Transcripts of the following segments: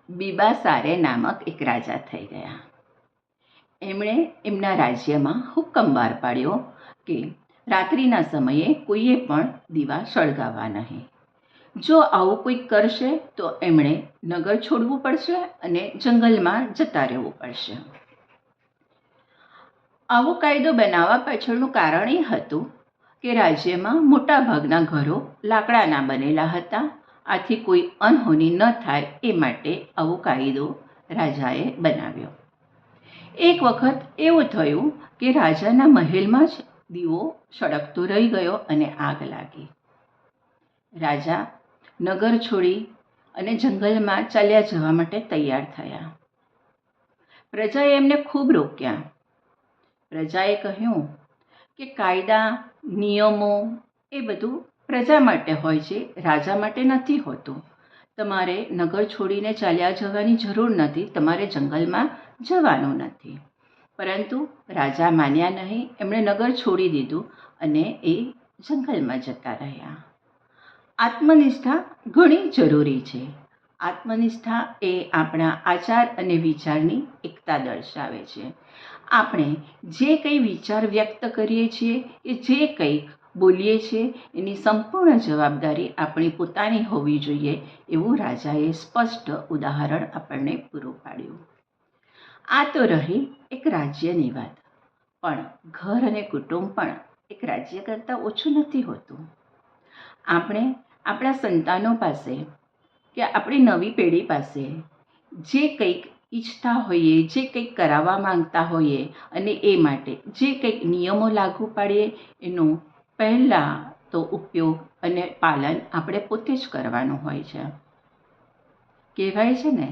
બીબાસારે નામક એક રાજા થઈ ગયા. એમણે એમના રાજ્યમાં હુકમ બહાર પાડ્યો કે રાત્રિના સમયે કોઈએ પણ દીવા સળગાવવા નહીં. જો આવું કોઈ કરશે તો એમણે નગર છોડવું પડશે અને જંગલમાં જતા રહેવું પડશે. આવો કાયદો બનાવવા પાછળનું કારણ એ હતું કે રાજ્યમાં મોટાભાગના ઘરો લાકડાના બનેલા હતા. આથી કોઈ અનહોની ન થાય એ માટે આવો કાયદો રાજાએ બનાવ્યો. એક વખત એવું થયું કે રાજાના મહેલમાં જ દીવો સળગતો રહી ગયો અને આગ લાગી. રાજા નગર છોડી અને જંગલમાં ચાલ્યા જવા માટે તૈયાર થયા. પ્રજાએ એમને ખૂબ રોક્યા. પ્રજાએ કહ્યું કે કાયદા નિયમો એ બધું પ્રજા માટે હોય છે, રાજા માટે નથી હોતું. તમારે નગર છોડીને ચાલ્યા જવાની જરૂર નથી, તમારે જંગલમાં જવાનું નથી. પરંતુ રાજા માન્યા નહીં. એમણે નગર છોડી દીધું અને એ જંગલમાં જતા રહ્યા. આત્મનિષ્ઠા ઘણી જરૂરી છે. આત્મનિષ્ઠા એ આપણા આચાર અને વિચારની એકતા દર્શાવે છે. આપણે જે કંઈ વિચાર વ્યક્ત કરીએ છીએ કે જે કંઈક બોલીએ છીએ એની સંપૂર્ણ જવાબદારી આપણી પોતાની હોવી જોઈએ, એવું રાજાએ સ્પષ્ટ ઉદાહરણ આપણને પૂરું પાડ્યું. આ તો રહી એક રાજ્યની વાત, પણ ઘર અને કુટુંબ પણ એક રાજ્ય કરતાં ઓછું નથી હોતું. આપણે આપણા સંતાનો પાસે કે આપણી નવી પેઢી પાસે જે કંઈક ઈચ્છતા હોઈએ, જે કંઈક કરાવવા માંગતા હોઈએ અને એ માટે જે કંઈક નિયમો લાગુ પાડીએ, એનું પહેલાં તો ઉપયોગ અને પાલન આપણે પોતે જ કરવાનું હોય છે. કહેવાય છે ને,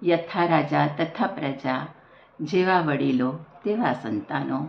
યથા રાજા તથા પ્રજા, જેવા વડીલો તેવા સંતાનો.